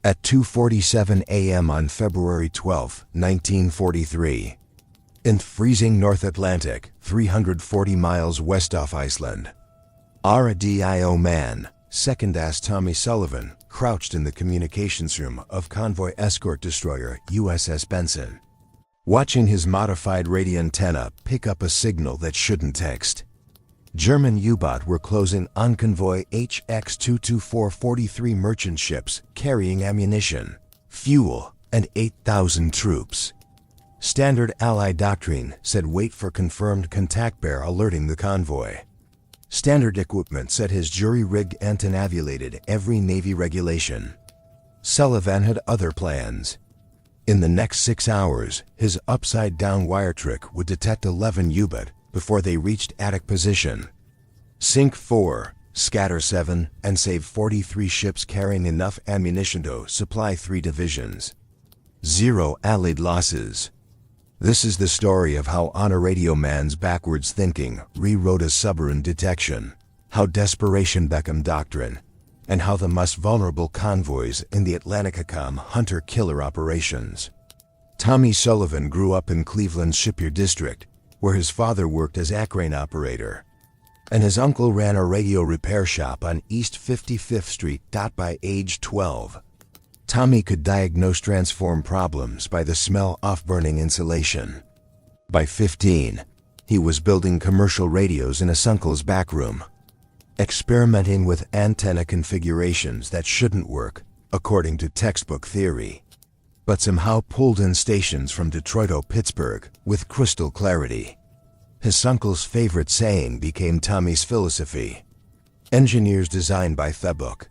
At 2:47 a.m. on February 12, 1943, in freezing North Atlantic, 340 miles west off Iceland, WWII man, Second As Tommy Sullivan, crouched in the communications room of Convoy escort destroyer USS Benson, watching his modified radio antenna pick up a signal that shouldn't text. German U-boat were closing on Convoy HX-224-43 merchant ships carrying ammunition, fuel, and 8,000 troops. Standard Allied doctrine said wait for confirmed contact bear alerting the convoy. Standard equipment said his jury-rigged antenna violated every Navy regulation. Sullivan had other plans. In the next 6 hours, his upside-down wire trick would detect 11 U-boat before they reached attic position. Sink 4, scatter 7, and save 43 ships carrying enough ammunition to supply 3 divisions. 0 Allied losses. This is the story of how on a radio man's backwards thinking rewrote a submarine detection, how desperation became doctrine, and how the most vulnerable convoys in the Atlantic become hunter-killer operations. Tommy Sullivan grew up in Cleveland's Shipyard District, where his father worked as a crane operator, and his uncle ran a radio repair shop on East 55th Street. By age 12, Tommy could diagnose transform problems by the smell of burning insulation. By 15, he was building commercial radios in his uncle's back room, experimenting with antenna configurations that shouldn't work, according to textbook theory, but somehow pulled in stations from Detroit or Pittsburgh with crystal clarity. His uncle's favorite saying became Tommy's philosophy: engineers design by the book,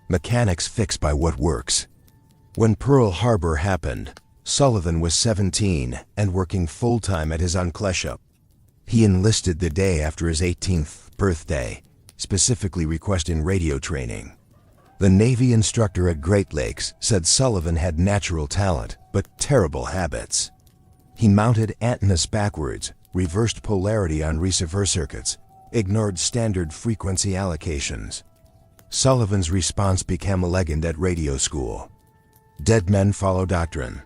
mechanics fix by what works. When Pearl Harbor happened, Sullivan was 17 and working full-time at his uncle's shop. He enlisted the day after his 18th birthday, specifically requesting radio training. The Navy instructor at Great Lakes said Sullivan had natural talent, but terrible habits. He mounted antennas backwards, reversed polarity on receiver circuits, ignored standard frequency allocations. Sullivan's response became a legend at radio school. Dead men follow doctrine.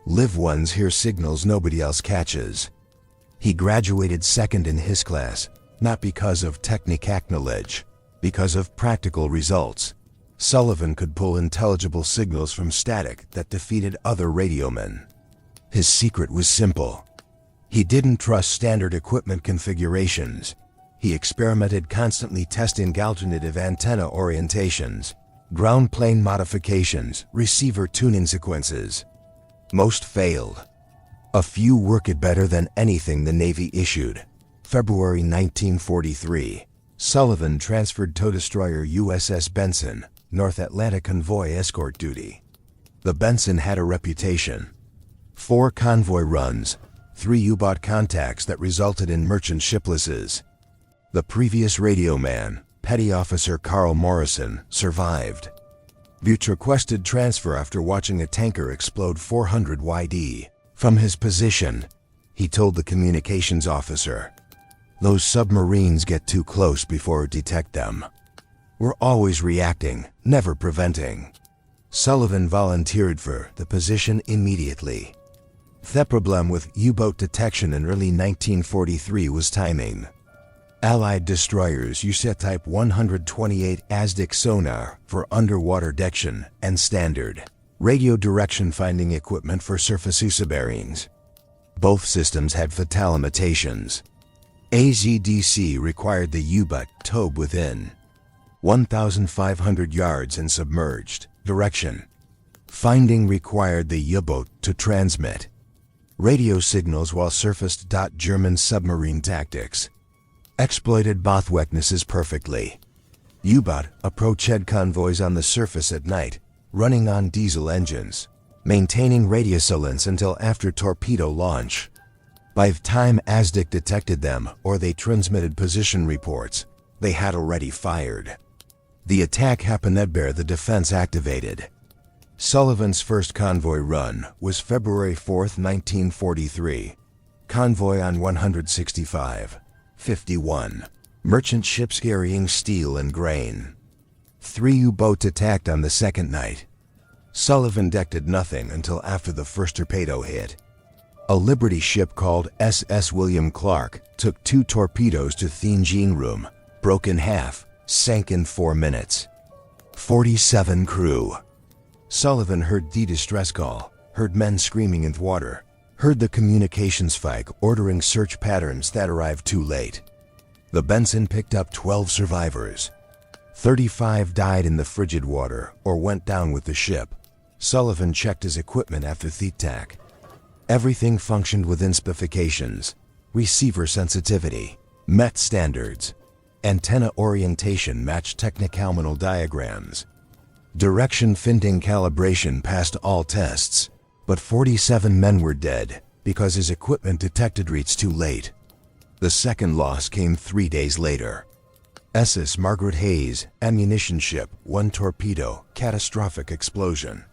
Live ones hear signals nobody else catches. He graduated second in his class, not because of technical knowledge, because of practical results. Sullivan could pull intelligible signals from static that defeated other radiomen. His secret was simple. He didn't trust standard equipment configurations. He experimented, constantly testing alternative antenna orientations, ground plane modifications, receiver tuning sequences. Most failed. A few worked better than anything the Navy issued. February 1943, Sullivan transferred tow destroyer USS Benson, North Atlantic convoy escort duty. The Benson had a reputation. 4 convoy runs, 3 U-boat contacts that resulted in merchant ship losses. The previous radio man, Petty Officer Carl Morrison, survived. Butch requested transfer after watching a tanker explode 400 YD. From his position, he told the communications officer, "Those submarines get too close before we detect them. We're always reacting, never preventing." Sullivan volunteered for the position immediately. The problem with U-boat detection in early 1943 was timing. Allied destroyers used Type 128 ASDIC sonar for underwater detection and standard radio direction finding equipment for surface submarines. Both systems had fatal limitations. AZDC required the U-boat towed within 1,500 yards and submerged. Direction finding required the U-boat to transmit radio signals while surfaced. German submarine tactics exploited both weaknesses perfectly. U-boat approached convoys on the surface at night, running on diesel engines, maintaining radio silence until after torpedo launch. By the time ASDIC detected them or they transmitted position reports, they had already fired. The attack happened at where the defense activated. Sullivan's first convoy run was February 4, 1943. Convoy on 165-51. Merchant ships carrying steel and grain. 3 U-boats attacked on the second night. Sullivan detected nothing until after the first torpedo hit. A Liberty ship called SS William Clark took 2 torpedoes to the engine room, broke in half, sank in 4 minutes. 47 crew. Sullivan heard the distress call, heard men screaming in the water, heard the communications spike ordering search patterns that arrived too late. The Benson picked up 12 survivors. 35 died in the frigid water or went down with the ship. Sullivan checked his equipment after the attack. Everything functioned within specifications. Receiver sensitivity met standards. Antenna orientation matched technical diagrams. Direction finting calibration passed all tests, but 47 men were dead because his equipment detected reads too late. The second loss came 3 days later. SS Margaret Hayes, ammunition ship, 1 torpedo, catastrophic explosion.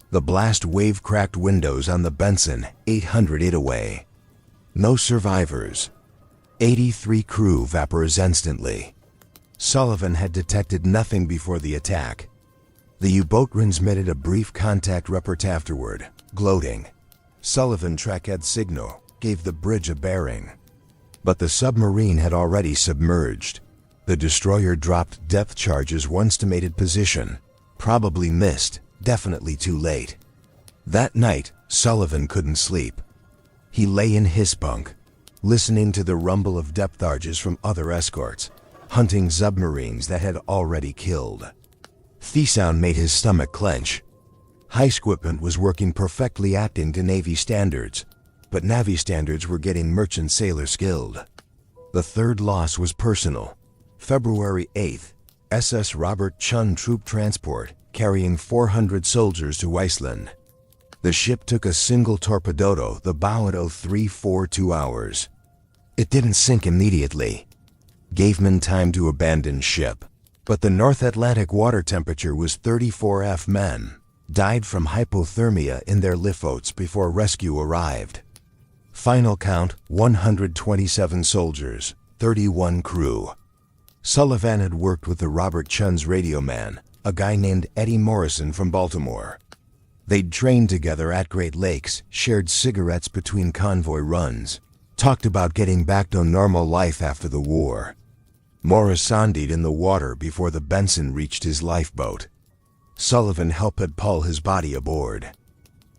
The blast wave cracked windows on the Benson, 800 away. No survivors. 83 crew vapors instantly. Sullivan had detected nothing before the attack. The U-boat transmitted a brief contact report afterward, gloating. Sullivan tracked signal, gave the bridge a bearing. But the submarine had already submerged. The destroyer dropped depth charges once estimated position. Probably missed, definitely too late. That night, Sullivan couldn't sleep. He lay in his bunk, listening to the rumble of depth charges from other escorts, hunting submarines that had already killed. The sound made his stomach clench. High equipment was working perfectly acting to Navy standards, but Navy standards were getting merchant sailor skilled. The third loss was personal. February 8th, SS Robert Chun troop transport carrying 400 soldiers to Iceland. The ship took a single torpedo the bow at 0342 hours. It didn't sink immediately. Gave men time to abandon ship. But the North Atlantic water temperature was 34 F. Men died from hypothermia in their lifeboats before rescue arrived. Final count, 127 soldiers, 31 crew. Sullivan had worked with the Robert Chun's radio man, a guy named Eddie Morrison from Baltimore. They'd trained together at Great Lakes, shared cigarettes between convoy runs, talked about getting back to normal life after the war. Morrison died in the water before the Benson reached his lifeboat. Sullivan helped pull his body aboard.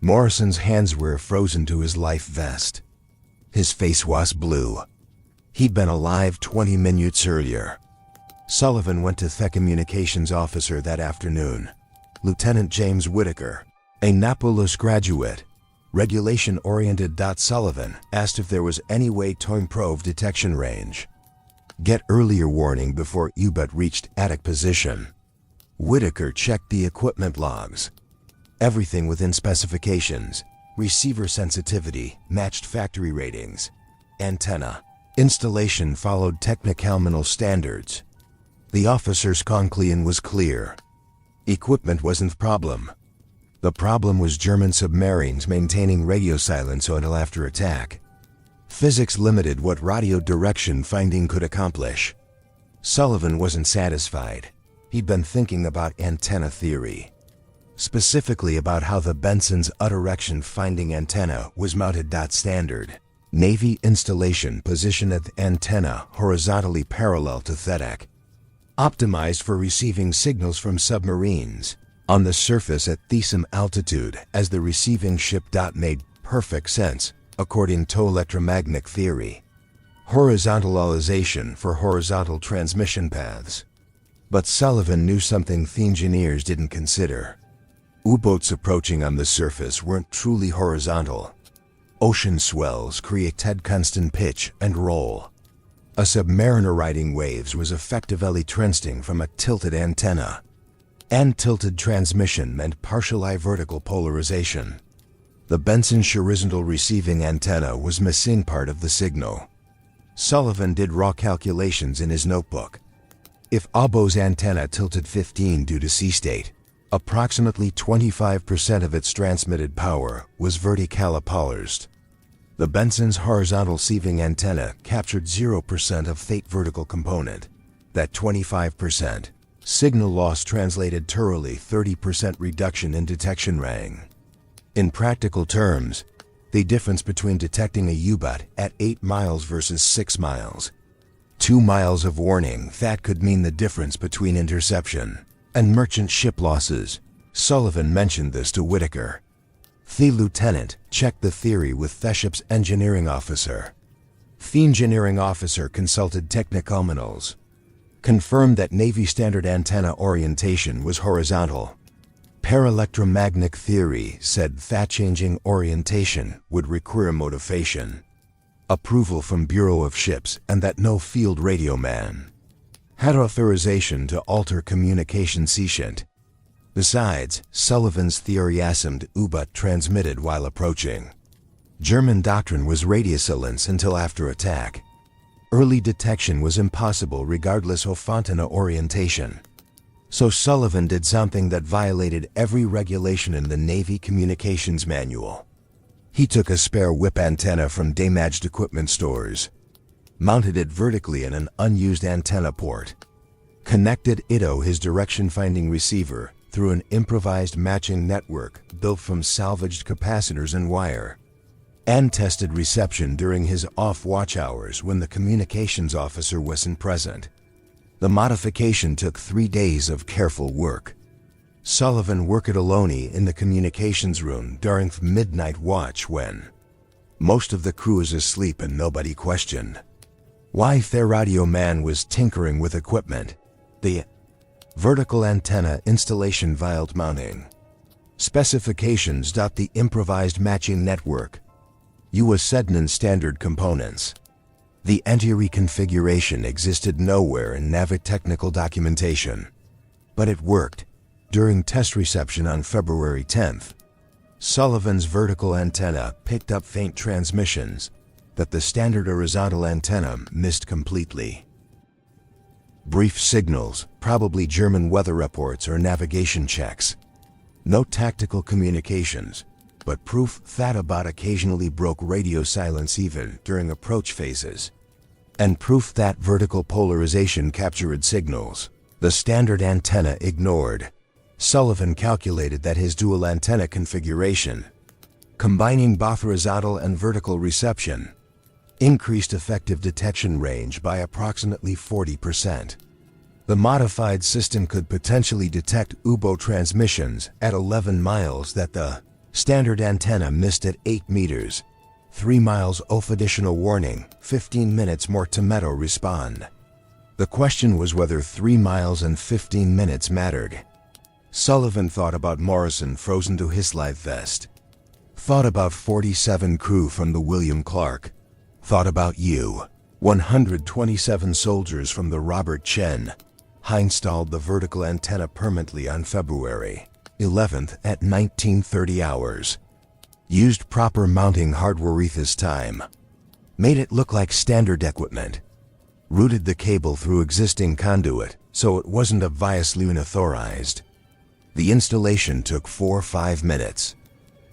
Morrison's hands were frozen to his life vest. His face was blue. He'd been alive 20 minutes earlier. Sullivan went to the communications officer that afternoon, Lieutenant James Whitaker, a Annapolis graduate. Regulation-oriented. Sullivan asked if there was any way to improve detection range. Get earlier warning before U-boat reached attic position. Whitaker checked the equipment logs. Everything within specifications. Receiver sensitivity matched factory ratings. Antenna installation followed technical standards. The officer's conclusion was clear. Equipment wasn't the problem. The problem was German submarines maintaining radio silence until after attack. Physics limited what radio direction finding could accomplish. Sullivan wasn't satisfied. He'd been thinking about antenna theory. Specifically about how the Benson's direction finding antenna was mounted. Standard Navy installation positioned the antenna horizontally parallel to the deck. Optimized for receiving signals from submarines on the surface at the same altitude as the receiving ship. Made perfect sense, according to electromagnetic theory. Horizontalization for horizontal transmission paths. But Sullivan knew something the engineers didn't consider. U-boats approaching on the surface weren't truly horizontal. Ocean swells created constant pitch and roll. A submariner riding waves was effectively transmitting from a tilted antenna. And tilted transmission meant partially vertical polarization. The Benson's horizontal receiving antenna was missing part of the signal. Sullivan did raw calculations in his notebook. If U-boat's antenna tilted 15 due to sea state, approximately 25% of its transmitted power was vertically polarized. The Benson's horizontal receiving antenna captured 0% of the vertical component. That 25%, Signal loss translated thoroughly 30% reduction in detection range. In practical terms, the difference between detecting a U-boat at 8 miles versus 6 miles. 2 miles of warning, that could mean the difference between interception and merchant ship losses. Sullivan mentioned this to Whitaker. The lieutenant checked the theory with the ship's engineering officer. The engineering officer consulted technicalminals, confirmed that Navy standard antenna orientation was horizontal. Paraelectromagnetic theory said that changing orientation would require motivation, approval from Bureau of Ships, and that no field radio man had authorization to alter communication sequence. Besides, Sullivan's theory assumed U-boat transmitted while approaching. German doctrine was radio silence until after attack. Early detection was impossible regardless of antenna orientation. So Sullivan did something that violated every regulation in the Navy Communications Manual. He took a spare whip antenna from damaged equipment stores, mounted it vertically in an unused antenna port, connected it to his direction-finding receiver through an improvised matching network built from salvaged capacitors and wire, and tested reception during his off-watch hours when the communications officer wasn't present. The modification took 3 days of careful work. Sullivan worked alone in the communications room during the midnight watch when most of the crew is asleep and nobody questioned why the radio man was tinkering with equipment. The vertical antenna installation violed mounting specifications. The improvised matching network was Sednan standard components. The anterior configuration existed nowhere in Navic technical documentation, but it worked. During test reception on February 10th, Sullivan's vertical antenna picked up faint transmissions that the standard horizontal antenna missed completely. Brief signals, probably German weather reports or navigation checks. No tactical communications, but proof that a bot occasionally broke radio silence even during approach phases, and proof that vertical polarization captured signals the standard antenna ignored. Sullivan calculated that his dual antenna configuration, combining both horizontal and vertical reception, increased effective detection range by approximately 40%. The modified system could potentially detect U-boat transmissions at 11 miles that the standard antenna missed at 8 meters. 3 miles of additional warning, 15 minutes more to meadow respond. The question was whether 3 miles and 15 minutes mattered. Sullivan thought about Morrison frozen to his life vest. Thought about 47 crew from the William Clark. Thought about you. 127 soldiers from the Robert Chen. Installed the vertical antenna permanently on February 11th at 1930 hours. Used proper mounting hardware this time. Made it look like standard equipment. Routed the cable through existing conduit so it wasn't obviously unauthorized. The installation took 4 or 5 minutes.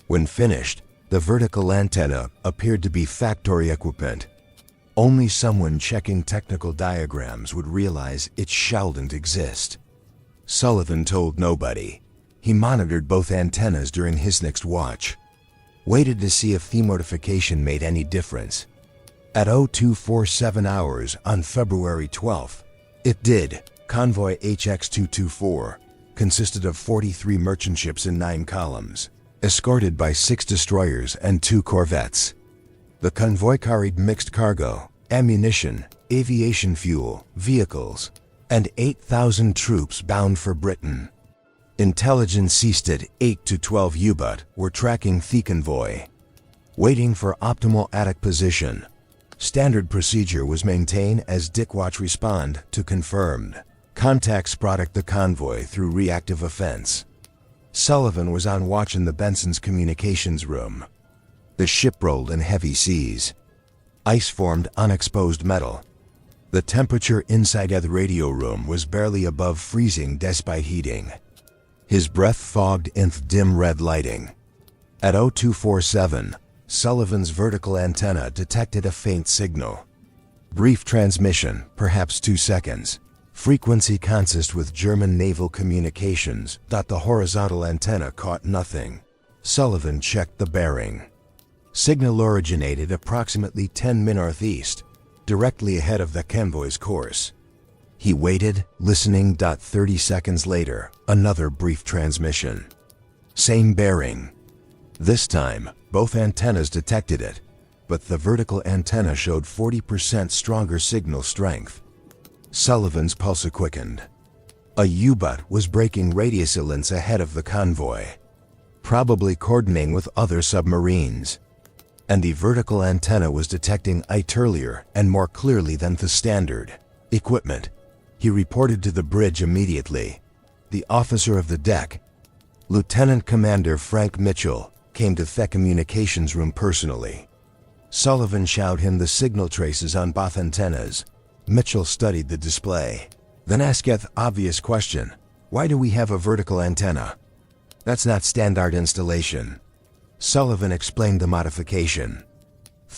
When finished, the vertical antenna appeared to be factory equipment. Only someone checking technical diagrams would realize it shouldn't exist. Sullivan told nobody. He monitored both antennas during his next watch. Waited to see if the modification made any difference. At 0247 hours on February 12th, it did. Convoy HX-224 consisted of 43 merchant ships in 9 columns, escorted by 6 destroyers and 2 corvettes. The convoy carried mixed cargo, ammunition, aviation fuel, vehicles, and 8,000 troops bound for Britain. Intelligence ceased at 8 to 12 U-boat were tracking the convoy, waiting for optimal attack position. Standard procedure was maintained as Dickwatch respond to confirmed contacts product the convoy through reactive offense. Sullivan was on watch in the Benson's communications room. The ship rolled in heavy seas. Ice formed on exposed metal. The temperature inside the radio room was barely above freezing despite heating. His breath fogged in dim red lighting. At 0247, Sullivan's vertical antenna detected a faint signal. Brief transmission, perhaps 2 seconds. Frequency consist with German naval communications. The horizontal antenna caught nothing. Sullivan checked the bearing. Signal originated approximately 10 min northeast, directly ahead of the convoy's course. He waited, listening. 30 seconds later, another brief transmission. Same bearing. This time, both antennas detected it, but the vertical antenna showed 40% stronger signal strength. Sullivan's pulse quickened. A U-boat was breaking radio links ahead of the convoy, probably coordinating with other submarines. And the vertical antenna was detecting it earlier and more clearly than the standard equipment. He reported to the bridge immediately. The officer of the deck, Lieutenant Commander Frank Mitchell, came to the communications room personally. Sullivan showed him the signal traces on both antennas. Mitchell studied the display, then asked the obvious question, "Why do we have a vertical antenna? That's not standard installation." Sullivan explained the modification.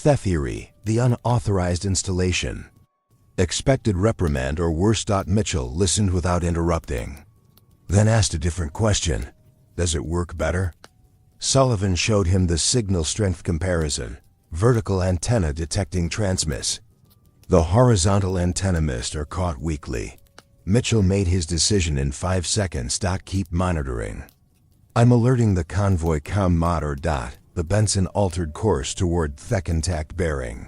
The theory, the unauthorized installation. Expected reprimand or worse. Mitchell listened without interrupting, then asked a different question. "Does it work better?" Sullivan showed him the signal strength comparison. Vertical antenna detecting transmiss. The horizontal antenna missed or caught weakly. Mitchell made his decision in 5 seconds. Keep monitoring. I'm alerting the convoy com motor. The Benson altered course toward the contact bearing.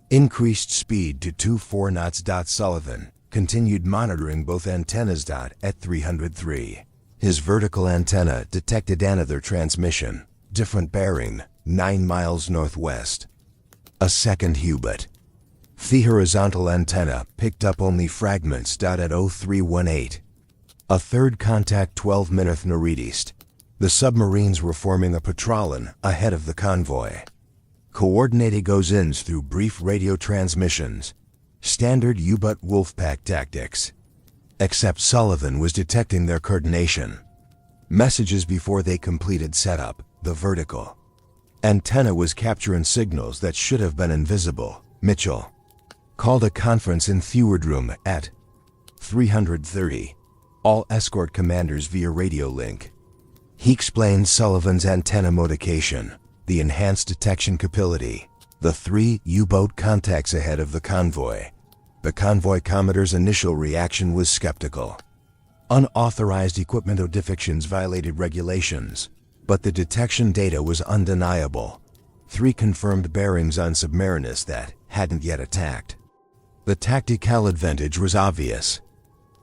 Increased speed to 24 knots. Sullivan continued monitoring both antennas. At 303. His vertical antenna detected another transmission, different bearing, 9 miles northwest. A second U-boat. The horizontal antenna picked up only fragments. At 0318. A third contact 12 minutes northeast. The submarines were forming a patrolin ahead of the convoy. Coordinated goes-ins through brief radio transmissions. Standard U-boat Wolfpack tactics. Except Sullivan was detecting their coordination. Messages before they completed setup. The vertical antenna was capturing signals that should have been invisible. Mitchell called a conference in the wardroom at 330. All escort commanders via radio link. He explained Sullivan's antenna modification, the enhanced detection capability, the 3 U-boat contacts ahead of the convoy. The convoy commander's initial reaction was skeptical. Unauthorized equipment modifications violated regulations, but the detection data was undeniable. 3 confirmed bearings on submariners that hadn't yet attacked. The tactical advantage was obvious.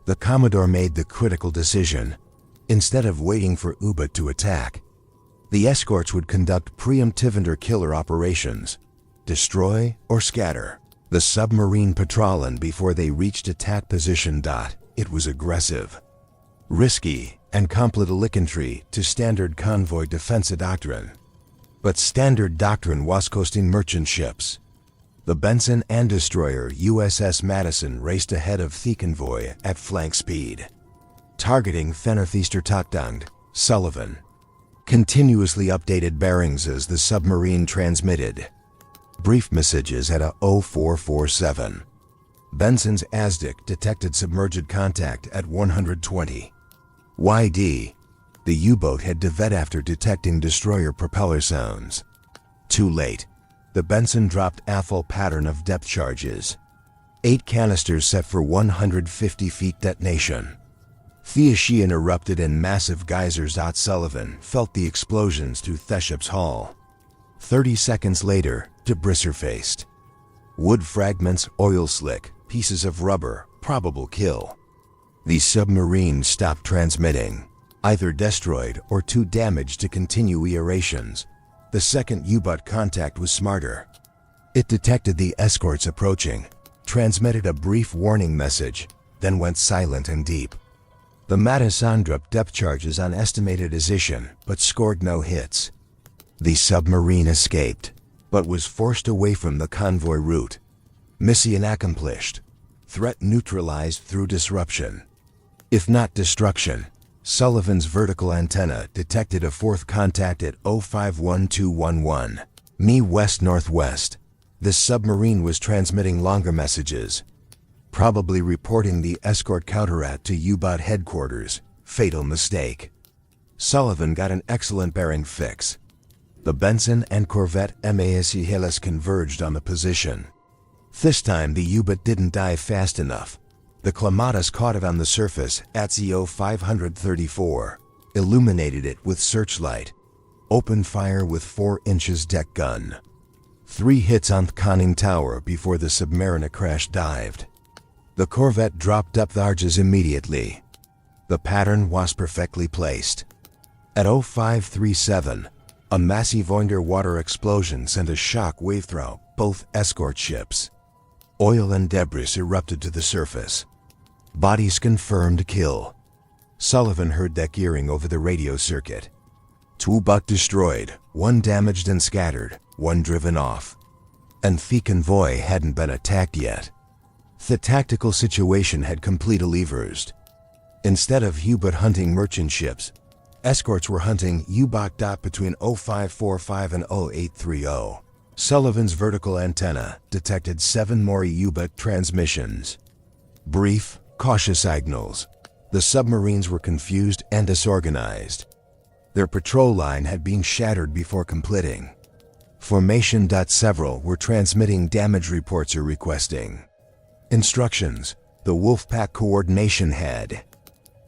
The Commodore made the critical decision. Instead of waiting for U-boat to attack, the escorts would conduct preemptive interkiller operations, destroy or scatter the submarine patrolin before they reached attack position. It was aggressive, risky, and complementary to standard convoy defense doctrine. But standard doctrine was coasting merchant ships. The Benson and destroyer USS Madison raced ahead of the convoy at flank speed, targeting northeastern Tottung. Sullivan continuously updated bearings as the submarine transmitted brief messages at a 0447. Benson's ASDIC detected submerged contact at 120. YD. The U-boat had dived after detecting destroyer propeller sounds. Too late. The Benson dropped a full pattern of depth charges. 8 canisters set for 150 feet detonation. Theoshian erupted in massive geysers. Sullivan felt the explosions through the ship's hull. 30 seconds later, debris surfaced. Wood fragments, oil slick, pieces of rubber, probable kill. The submarine stopped transmitting, either destroyed or too damaged to continue aerations. The second U-boat contact was smarter. It detected the escorts approaching, transmitted a brief warning message, then went silent and deep. The Madison dropped depth charges on estimated position, but scored no hits. The submarine escaped, but was forced away from the convoy route. Mission accomplished. Threat neutralized through disruption, if not destruction. Sullivan's vertical antenna detected a fourth contact at 051211, mi west-northwest. The submarine was transmitting longer messages. probably reporting the escort counteract to U-boat headquarters. Fatal mistake. Sullivan got an excellent bearing fix. The Benson and Corvette MASC Hellas converged on the position. This time the U-boat didn't dive fast enough. The Clematis caught it on the surface at CO 534, illuminated it with searchlight, opened fire with 4 inches deck gun. 3 hits on the conning tower before the Submariner crash dived. The Corvette dropped depth arches immediately. The pattern was perfectly placed. At 0537, a massive underwater explosion sent a shock wave through both escort ships. Oil and debris erupted to the surface. Bodies confirmed kill. Sullivan heard that gearing over the radio circuit. 2 buck destroyed, 1 damaged and scattered, 1 driven off. And the convoy hadn't been attacked yet. The tactical situation had completely reversed. Instead of U-boat hunting merchant ships, escorts were hunting U-boat. Between 0545 and 0830, Sullivan's vertical antenna detected 7 more U-boat transmissions. Brief, cautious signals. The submarines were confused and disorganized. Their patrol line had been shattered before completing. Formation. Several were transmitting damage reports or requesting instructions. The Wolfpack coordination had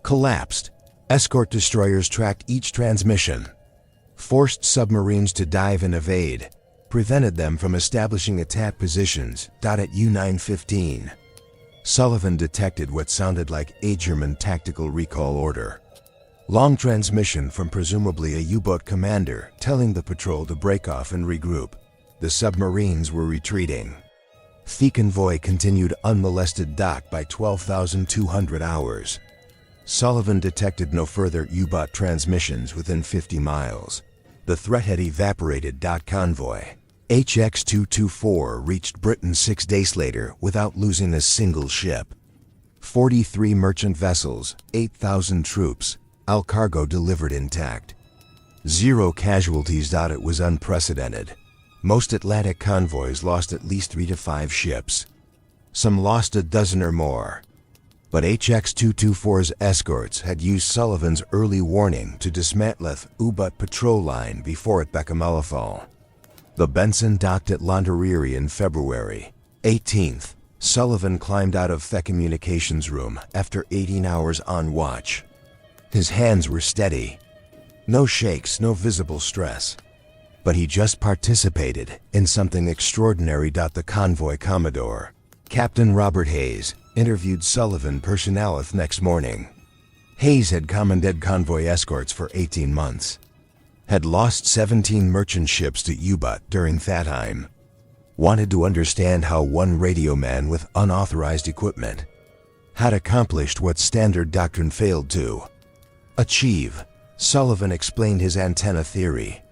collapsed. Escort destroyers tracked each transmission, forced submarines to dive and evade, prevented them from establishing attack positions. At U-915, Sullivan detected what sounded like a German tactical recall order. Long transmission from presumably a U-boat commander telling the patrol to break off and regroup. The submarines were retreating. The convoy continued unmolested. By 12,200 hours, Sullivan detected no further U-boat transmissions within 50 miles. The threat had evaporated. Convoy HX-224 reached Britain 6 days later without losing a single ship. 43 merchant vessels, 8,000 troops, all cargo delivered intact. 0 casualties. It was unprecedented. Most Atlantic convoys lost at least 3 to 5 ships. Some lost a dozen or more. But HX-224's escorts had used Sullivan's early warning to dismantle the U-boat patrol line before it became Malafal. The Benson docked at Londonderry in February 18th. Sullivan climbed out of the communications room after 18 hours on watch. His hands were steady. No shakes, no visible stress. But he just participated in something extraordinary. The convoy commodore, Captain Robert Hayes, interviewed Sullivan personnel the next morning. Hayes had commanded convoy escorts for 18 months. Had lost 17 merchant ships to U-boat during that time. Wanted to understand how one radio man with unauthorized equipment had accomplished what standard doctrine failed to achieve. Sullivan explained his antenna theory.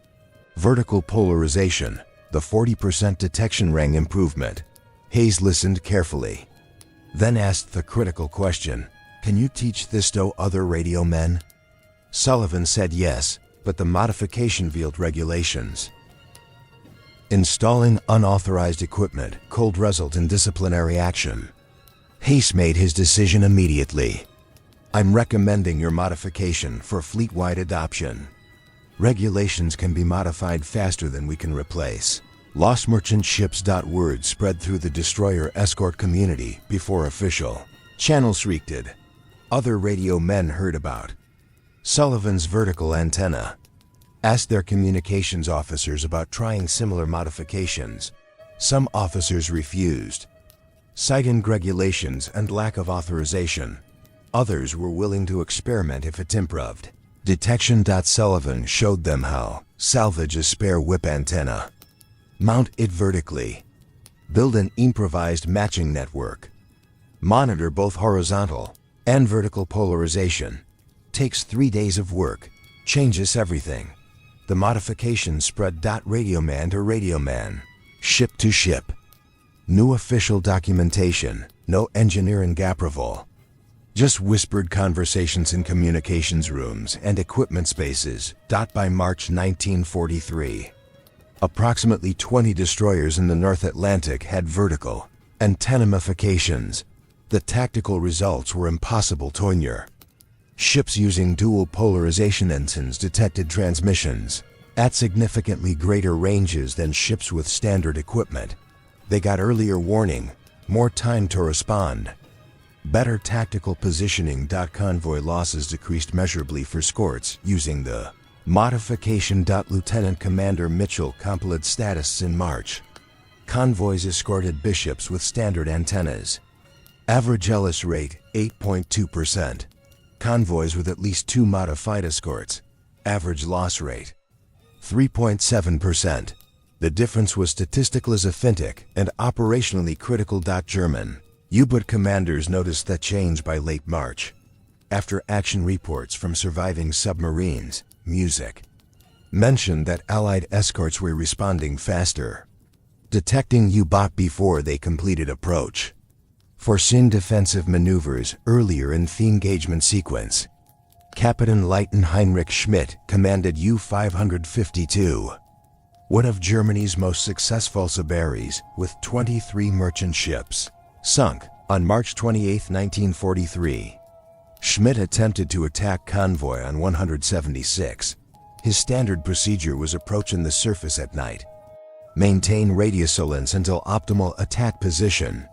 Vertical polarization, the 40% detection range improvement. Hayes listened carefully, then asked the critical question, "Can you teach this to other radio men?" Sullivan said yes, but the modification violated regulations. Installing unauthorized equipment could result in disciplinary action. Hayes made his decision immediately. "I'm recommending your modification for fleet-wide adoption. Regulations can be modified faster than we can replace." Lost merchant ships. Word spread through the destroyer escort community before official channels reached it. Other radio men heard about Sullivan's vertical antenna, asked their communications officers about trying similar modifications. Some officers refused, citing regulations and lack of authorization. Others were willing to experiment if it improved. Detection. Sullivan showed them how salvage a spare whip antenna, mount it vertically, build an improvised matching network, monitor both horizontal and vertical polarization. Takes 3 days of work, changes everything. The modification spread. Radioman to radioman, ship to ship. New official documentation, no engineering approval. Just whispered conversations in communications rooms and equipment spaces. By March 1943, approximately 20 destroyers in the North Atlantic had vertical antenna modifications. The tactical results were impossible to ignore. Ships using dual polarization ensigns detected transmissions at significantly greater ranges than ships with standard equipment. They got earlier warning, more time to respond. Better tactical positioning. Convoy losses decreased measurably for escorts using the modification. Lieutenant Commander Mitchell compiled status in March. Convoys escorted bishops with standard antennas. Average LS rate 8.2%. Convoys with at least 2 modified escorts. Average loss rate 3.7%. The difference was statistical as authentic and operationally critical. German U-boat commanders noticed that change by late March. After action reports from surviving submarines, Music mentioned that Allied escorts were responding faster, detecting U-boat before they completed approach. Foreseen defensive maneuvers earlier in the engagement sequence. Captain Leutnant Heinrich Schmidt commanded U-552, one of Germany's most successful submarines, with 23 merchant ships, sunk on March 28, 1943. Schmidt attempted to attack Convoy on 176. His standard procedure was approach in the surface at night. Maintain radio silence until optimal attack position.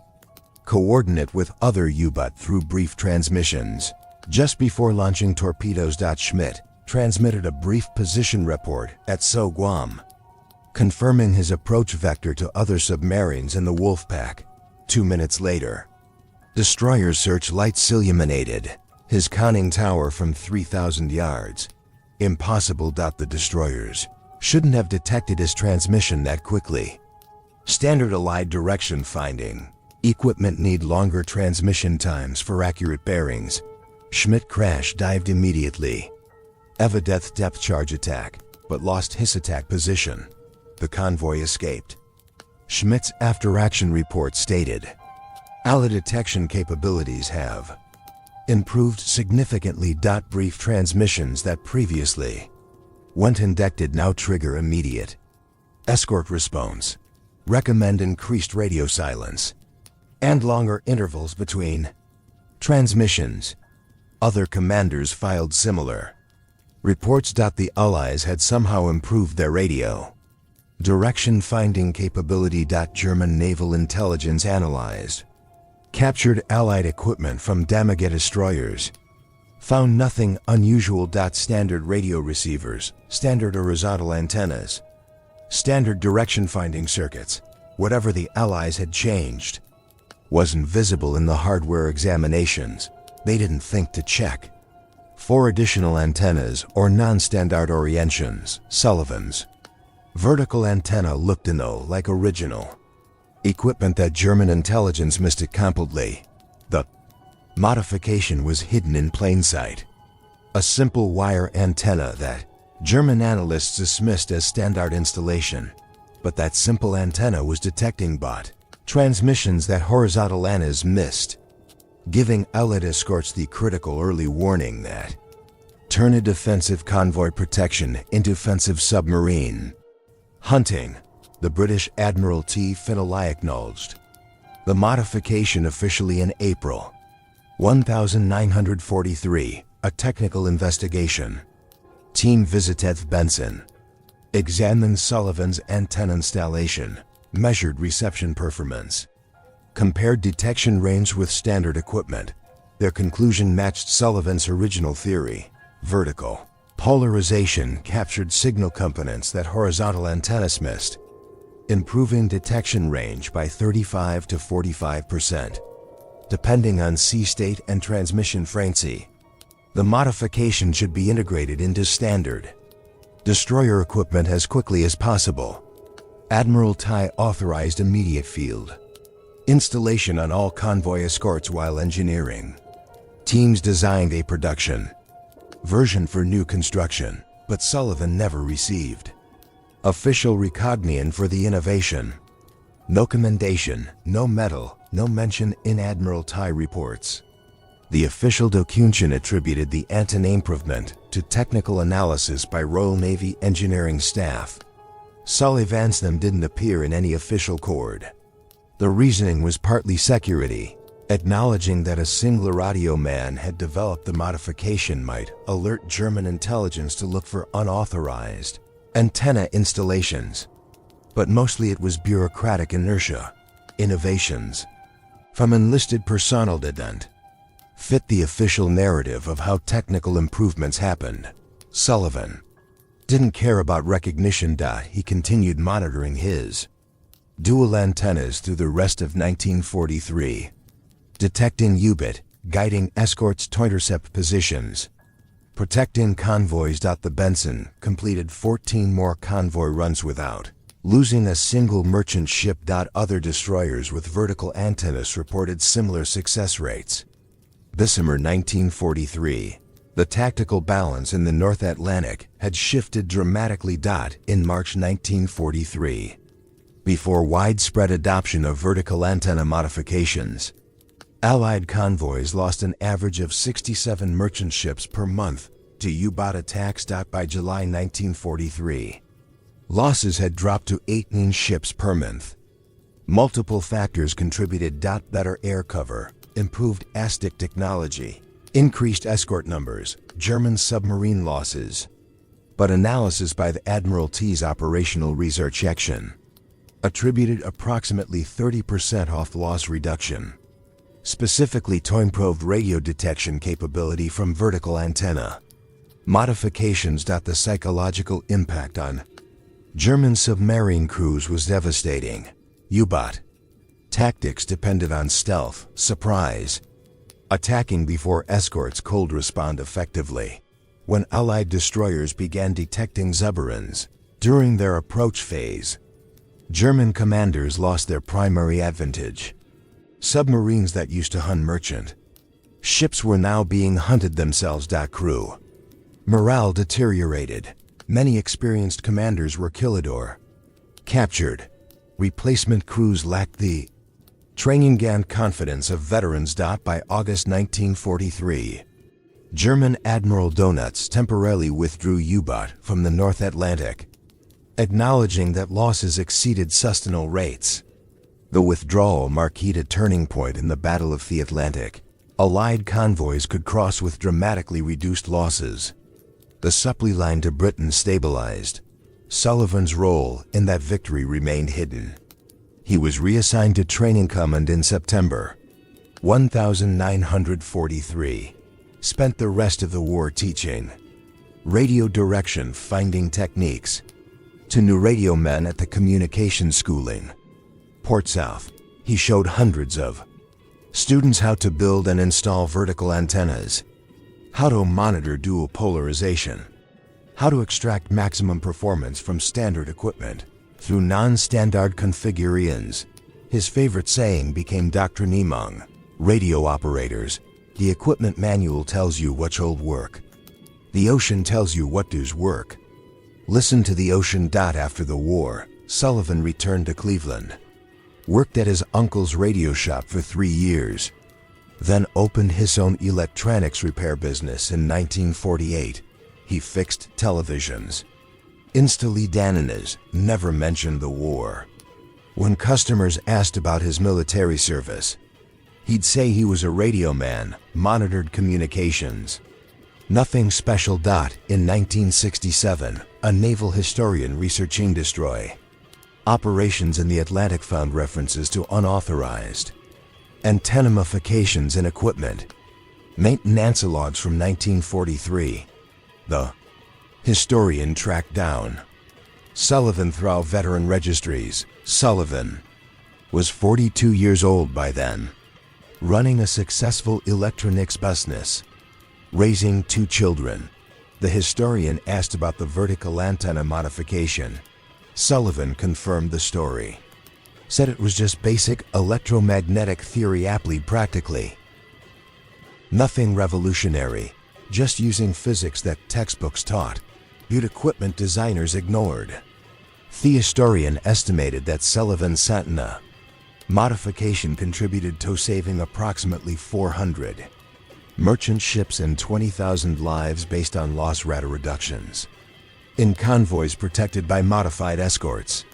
Coordinate with other U-boat through brief transmissions. Just before launching torpedoes. Schmidt transmitted a brief position report at So Guam, confirming his approach vector to other submarines in the Wolfpack. 2 minutes later, destroyers' searchlights illuminated his conning tower from 3,000 yards. Impossible. The destroyers shouldn't have detected his transmission that quickly. Standard Allied direction finding. Equipment need longer transmission times for accurate bearings. Schmidt dived immediately. Evideth depth charge attack, but lost his attack position. The convoy escaped. Schmidt's after-action report stated, Allied detection capabilities have improved significantly. Brief transmissions that previously went indected now trigger immediate escort response. Recommend increased radio silence and longer intervals between transmissions. Other commanders filed similar reports. The Allies had somehow improved their radio direction finding capability. German naval intelligence analyzed captured Allied equipment from Damaget destroyers. Found nothing unusual. Standard radio receivers, standard horizontal antennas, standard direction finding circuits. Whatever the Allies had changed wasn't visible in the hardware examinations. They didn't think to check. 4 additional antennas or non-standard orientations. Sullivan's vertical antenna looked like original equipment that German intelligence missed it completely. The modification was hidden in plain sight. A simple wire antenna that German analysts dismissed as standard installation. But that simple antenna was detecting bot transmissions that horizontal antennas missed, giving Allied escorts the critical early warning that turn a defensive convoy protection into offensive submarine hunting. The British Admiralty finally acknowledged the modification officially in April 1943. A technical investigation team visited Benson, examined Sullivan's antenna installation, measured reception performance, compared detection range with standard equipment. Their conclusion matched Sullivan's original theory. Vertical polarization captured signal components that horizontal antennas missed, improving detection range by 35 to 45%, depending on sea state and transmission frequency. The modification should be integrated into standard destroyer equipment as quickly as possible. Admiralty authorized immediate field installation on all convoy escorts while engineering teams designed a production version for new construction, but Sullivan never received official recognition for the innovation. No commendation, no medal, no mention in Admiralty reports. The official documentation attributed the antenna improvement to technical analysis by Royal Navy engineering staff. Sullivan's them didn't appear in any official cord. The reasoning was partly security. acknowledging that a single radio man had developed the modification might alert German intelligence to look for unauthorized antenna installations. But mostly it was bureaucratic inertia, innovations from enlisted personnel didn't fit the official narrative of how technical improvements happened. Sullivan didn't care about recognition. He continued monitoring his dual antennas through the rest of 1943, detecting U-bit, guiding escorts to intercept positions, protecting convoys. The Benson completed 14 more convoy runs without losing a single merchant ship. Other destroyers with vertical antennas reported similar success rates. December 1943. The tactical balance in the North Atlantic had shifted dramatically. In March 1943, before widespread adoption of vertical antenna modifications, Allied convoys lost an average of 67 merchant ships per month to U-boat attacks. By July 1943, losses had dropped to 18 ships per month. Multiple factors contributed. Better air cover, improved ASTIC technology, increased escort numbers, German submarine losses. But analysis by the Admiralty's Operational Research Section attributed approximately 30% off loss reduction, specifically to improved radio detection capability from vertical antenna modifications. The psychological impact on German submarine crews was devastating. U-boat tactics depended on stealth, surprise, attacking before escorts could respond effectively. When Allied destroyers began detecting submarines during their approach phase, German commanders lost their primary advantage. Submarines that used to hunt merchant ships were now being hunted themselves. Crew morale deteriorated. Many experienced commanders were killed or captured. Replacement crews lacked the training and confidence of veterans. By August 1943, German Admiral Donitz temporarily withdrew U-boat from the North Atlantic, acknowledging that losses exceeded sustainable rates. The withdrawal marked a turning point in the Battle of the Atlantic. Allied convoys could cross with dramatically reduced losses. The supply line to Britain stabilized. Sullivan's role in that victory remained hidden. He was reassigned to Training Command in September 1943. Spent the rest of the war teaching radio direction finding techniques to new radio men at the communication schooling. Portsmouth, he showed hundreds of students how to build and install vertical antennas, how to monitor dual polarization, how to extract maximum performance from standard equipment through non-standard configurations. His favorite saying became doctrine among radio operators: the equipment manual tells you what should work. The ocean tells you what does work. Listen to the ocean. After the war, Sullivan returned to Cleveland, worked at his uncle's radio shop for 3 years, then opened his own electronics repair business in 1948. He fixed televisions. Installed never mentioned the war. When customers asked about his military service, he'd say he was a radio man, monitored communications. Nothing special. In 1967, a naval historian researching destroy operations in the Atlantic found references to unauthorized antenna modifications in equipment. Maintenance logs from 1943. The historian tracked down Sullivan through veteran registries. Sullivan was 42 years old by then, running a successful electronics business, raising 2 children. The historian asked about the vertical antenna modification. Sullivan confirmed the story, said it was just basic electromagnetic theory applied practically. Nothing revolutionary, just using physics that textbooks taught, viewed equipment designers ignored. The historian estimated that Sullivan's antenna modification contributed to saving approximately 400 merchant ships and 20,000 lives based on loss rate reductions in convoys protected by modified escorts.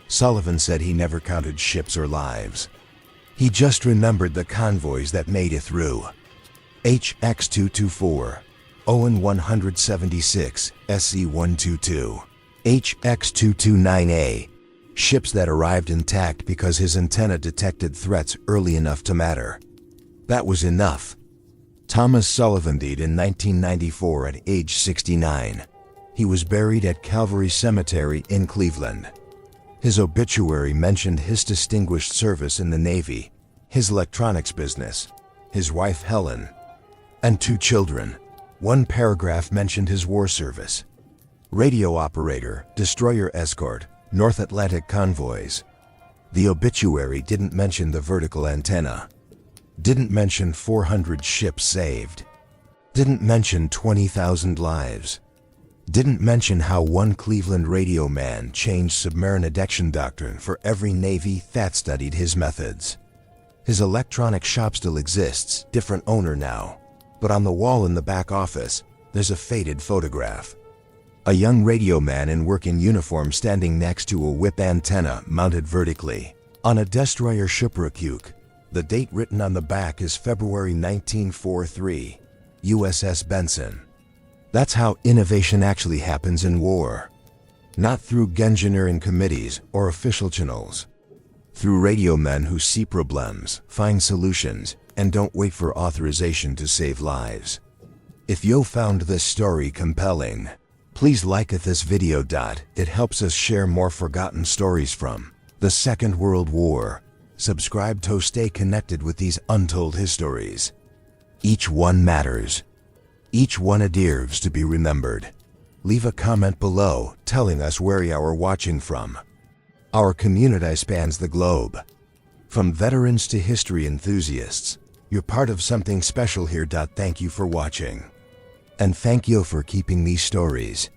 Sullivan said he never counted ships or lives. He just remembered the convoys that made it through. HX-224, Owen 176, SC-122, HX-229A, ships that arrived intact because his antenna detected threats early enough to matter. That was enough. Thomas Sullivan died in 1994 at age 69. He was buried at Calvary Cemetery in Cleveland. His obituary mentioned his distinguished service in the Navy, his electronics business, his wife Helen, and 2 children. One paragraph mentioned his war service: radio operator, destroyer escort, North Atlantic convoys. The obituary didn't mention the vertical antenna, didn't mention 400 ships saved, didn't mention 20,000 lives, didn't mention how one Cleveland radio man changed submarine ejection doctrine for every Navy that studied his methods. His electronic shop still exists, different owner now, but on the wall in the back office, there's a faded photograph. A young radio man in working uniform standing next to a whip antenna mounted vertically on a destroyer shipwreck. The date written on the back is February 1943, USS Benson. That's how innovation actually happens in war. Not through engineering committees or official channels. Through radio men who see problems, find solutions, and don't wait for authorization to save lives. If you found this story compelling, please like this video. It helps us share more forgotten stories from the Second World War. Subscribe to stay connected with these untold histories. Each one matters. Each one deserves to be remembered. Leave a comment below telling us where you are watching from. Our community spans the globe. From veterans to history enthusiasts, you're part of something special here. Thank you for watching. And thank you for keeping these stories